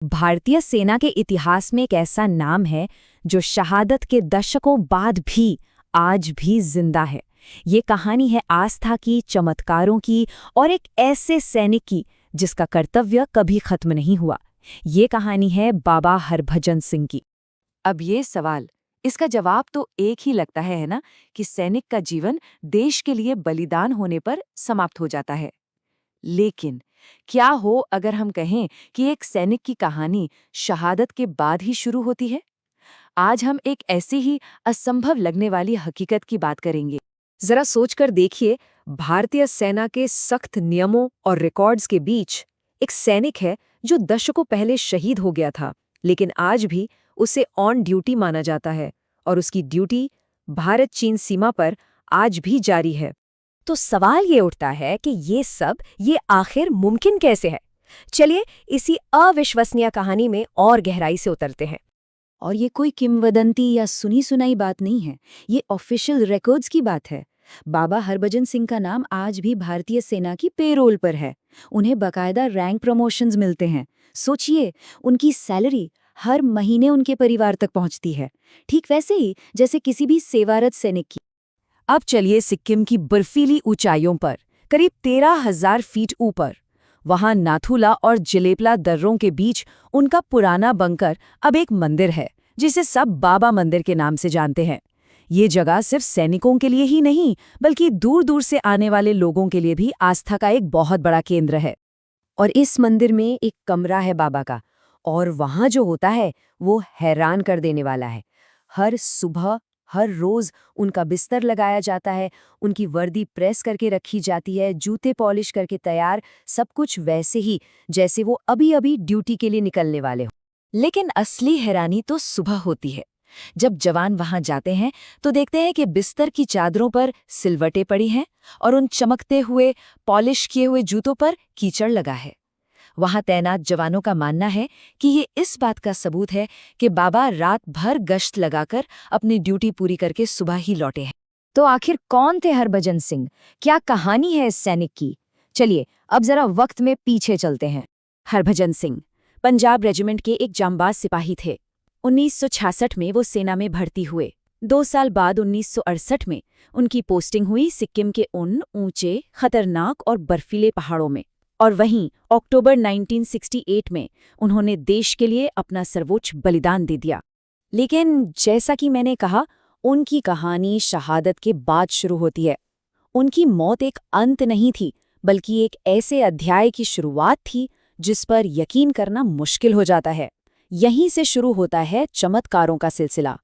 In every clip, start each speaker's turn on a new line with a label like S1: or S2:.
S1: भारतीय सेना के इतिहास में एक ऐसा नाम है जो शहादत के दशकों बाद भी आज भी जिंदा है। ये कहानी है आस्था की, चमत्कारों की और एक ऐसे सैनिक की जिसका कर्तव्य कभी खत्म नहीं हुआ। ये कहानी है बाबा हरभजन सिंह की। अब ये सवाल, इसका जवाब तो एक ही लगता है ना, कि सैनिक का जीवन देश के लिए बलिदान होने पर समाप्त हो जाता है। लेकिन क्या हो अगर हम कहें कि एक सैनिक की कहानी शहादत के बाद ही शुरू होती है? आज हम एक ऐसी ही असंभव लगने वाली हकीकत की बात करेंगे। जरा सोचकर देखिए, भारतीय सेना के सख्त नियमों और रिकॉर्ड्स के बीच एक सैनिक है जो दशकों पहले शहीद हो गया था, लेकिन आज भी उसे ऑन ड्यूटी माना जाता है और उसकी ड्यूटी भारत चीन सीमा पर आज भी जारी है। तो सवाल ये उठता है कि ये आखिर मुमकिन कैसे है? चलिए इसी अविश्वसनीय कहानी में और गहराई से उतरते हैं। और ये कोई किंवदंती या सुनी सुनाई बात नहीं है, ये ऑफिशियल रिकॉर्ड्स की बात है। बाबा हरभजन सिंह का नाम आज भी भारतीय सेना की पेरोल पर है। उन्हें बकायदा रैंक प्रमोशंस मिलते हैं। सोचिए, उनकी सैलरी हर महीने उनके परिवार तक पहुंचती है, ठीक वैसे ही जैसे किसी भी सेवारत सैनिक की। अब चलिए सिक्किम की बर्फीली ऊंचाइयों पर, करीब 13,000 फीट ऊपर, वहां नाथुला और जिलेपला दर्रों के बीच उनका पुराना बंकर अब एक मंदिर है जिसे सब बाबा मंदिर के नाम से जानते हैं। ये जगह सिर्फ सैनिकों के लिए ही नहीं, बल्कि दूर दूर से आने वाले लोगों के लिए भी आस्था का एक बहुत बड़ा केंद्र है। और इस मंदिर में एक कमरा है बाबा का, और वहां जो होता है वो हैरान कर देने वाला है। हर सुबह, हर रोज उनका बिस्तर लगाया जाता है, उनकी वर्दी प्रेस करके रखी जाती है, जूते पॉलिश करके तैयार, सब कुछ वैसे ही जैसे वो अभी अभी ड्यूटी के लिए निकलने वाले हो। लेकिन असली हैरानी तो सुबह होती है। जब जवान वहां जाते हैं तो देखते हैं कि बिस्तर की चादरों पर सिलवटें पड़ी हैं और उन चमकते हुए पॉलिश किए हुए जूतों पर कीचड़ लगा है। वहां तैनात जवानों का मानना है कि ये इस बात का सबूत है कि बाबा रात भर गश्त लगाकर अपनी ड्यूटी पूरी करके सुबह ही लौटे हैं। तो आखिर कौन थे हरभजन सिंह? क्या कहानी है इस सैनिक की? चलिए अब जरा वक्त में पीछे चलते हैं। हरभजन सिंह पंजाब रेजिमेंट के एक जांबाज सिपाही थे। 1966 में वो सेना में भर्ती हुए। 2 साल बाद 1968 में उनकी पोस्टिंग हुई सिक्किम के उन ऊंचे, खतरनाक और बर्फीले पहाड़ों में। और वहीं अक्टूबर 1968 में उन्होंने देश के लिए अपना सर्वोच्च बलिदान दे दिया। लेकिन जैसा कि मैंने कहा, उनकी कहानी शहादत के बाद शुरू होती है। उनकी मौत एक अंत नहीं थी, बल्कि एक ऐसे अध्याय की शुरुआत थी जिस पर यकीन करना मुश्किल हो जाता है। यहीं से शुरू होता है चमत्कारों का सिलसिला।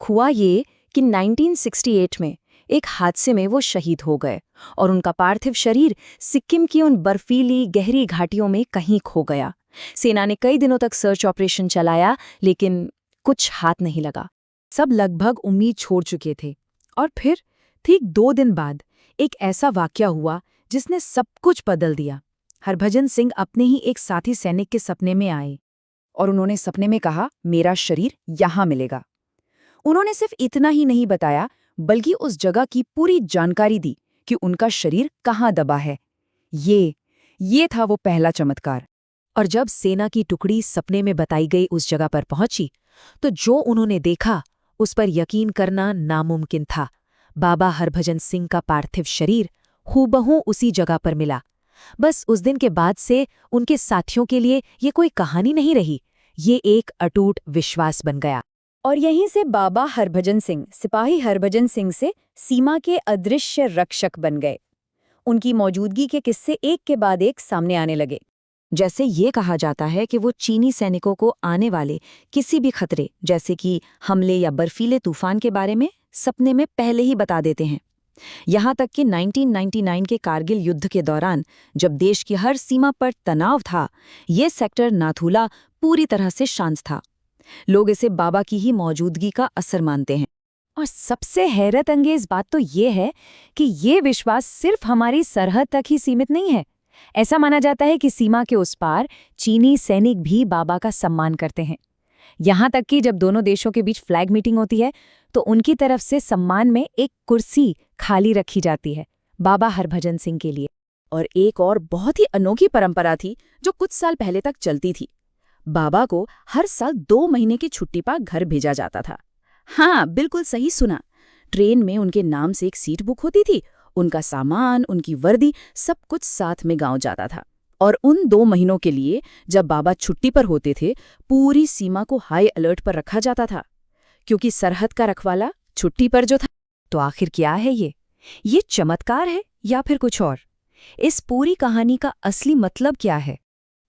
S1: हुआ ये कि 1968 में एक हादसे में वो शहीद हो गए और उनका पार्थिव शरीर सिक्किम की उन बर्फीली गहरी घाटियों में कहीं खो गया। सेना ने कई दिनों तक सर्च ऑपरेशन चलाया, लेकिन कुछ हाथ नहीं लगा। सब लगभग उम्मीद छोड़ चुके थे। और फिर ठीक 2 दिन बाद एक ऐसा वाकया हुआ जिसने सब कुछ बदल दिया। हरभजन सिंह अपने ही एक साथी सैनिक के सपने में आए और उन्होंने सपने में कहा, मेरा शरीर यहाँ मिलेगा। उन्होंने सिर्फ इतना ही नहीं बताया, बल्कि उस जगह की पूरी जानकारी दी कि उनका शरीर कहाँ दबा है। ये था वो पहला चमत्कार। और जब सेना की टुकड़ी सपने में बताई गई उस जगह पर पहुंची, तो जो उन्होंने देखा उस पर यकीन करना नामुमकिन था। बाबा हरभजन सिंह का पार्थिव शरीर हूबहू उसी जगह पर मिला। बस उस दिन के बाद से उनके साथियों के लिए ये कोई कहानी नहीं रही, ये एक अटूट विश्वास बन गया। और यहीं से बाबा हरभजन सिंह, सिपाही हरभजन सिंह से सीमा के अदृश्य रक्षक बन गए। उनकी मौजूदगी के किस्से एक के बाद एक सामने आने लगे। जैसे ये कहा जाता है कि वो चीनी सैनिकों को आने वाले किसी भी खतरे, जैसे कि हमले या बर्फीले तूफान के बारे में सपने में पहले ही बता देते हैं। यहाँ तक कि 1999 के कारगिल युद्ध के दौरान, जब देश की हर सीमा पर तनाव था, ये सेक्टर नाथुला पूरी तरह से शांत था। लोग इसे बाबा की ही मौजूदगी का असर मानते हैं। और सबसे हैरत अंगेज बात तो ये है कि ये विश्वास सिर्फ हमारी सरहद तक ही सीमित नहीं है। ऐसा माना जाता है कि सीमा के उस पार चीनी सैनिक भी बाबा का सम्मान करते हैं। यहाँ तक कि जब दोनों देशों के बीच फ्लैग मीटिंग होती है तो उनकी तरफ से सम्मान में एक कुर्सी खाली रखी जाती है बाबा हरभजन सिंह के लिए। और एक और बहुत ही अनोखी परंपरा थी जो कुछ साल पहले तक चलती थी।
S2: बाबा को हर साल 2 महीने की छुट्टी पर घर भेजा जाता था। हाँ, बिल्कुल सही सुना। ट्रेन में उनके नाम से एक सीट बुक होती थी, उनका सामान, उनकी वर्दी, सब कुछ साथ में गांव जाता था। और उन 2 महीनों के लिए जब बाबा छुट्टी पर होते थे, पूरी सीमा को हाई अलर्ट पर रखा जाता था, क्योंकि सरहद का रखवाला छुट्टी पर जो था।
S1: तो आखिर क्या है ये चमत्कार है या फिर कुछ और? इस पूरी कहानी का असली मतलब क्या है?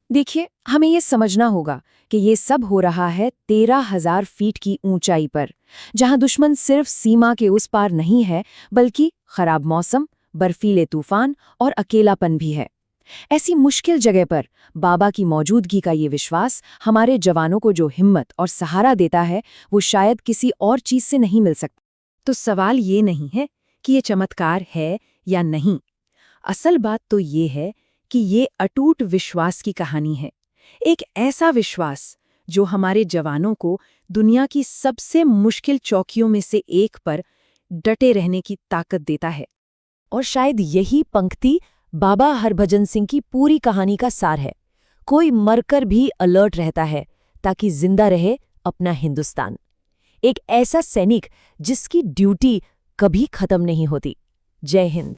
S1: देखिए, हमें ये समझना होगा कि ये सब हो रहा है 13,000 फीट की ऊंचाई पर, जहां दुश्मन सिर्फ सीमा के उस पार नहीं है, बल्कि खराब मौसम, बर्फीले तूफान और अकेलापन भी है। ऐसी मुश्किल जगह पर बाबा की मौजूदगी का ये विश्वास हमारे जवानों को जो हिम्मत और सहारा देता है, वो शायद किसी और चीज से नहीं मिल सकता। तो सवाल ये नहीं है कि ये चमत्कार है या नहीं। असल बात तो ये है कि ये अटूट विश्वास की कहानी है। एक ऐसा विश्वास जो हमारे जवानों को दुनिया की सबसे मुश्किल चौकियों में से एक पर डटे रहने की ताकत देता है। और शायद यही पंक्ति बाबा हरभजन सिंह की पूरी कहानी का सार है। कोई मरकर भी अलर्ट रहता है ताकि जिंदा रहे अपना हिंदुस्तान। एक ऐसा सैनिक जिसकी ड्यूटी कभी खत्म नहीं होती। जय हिंद।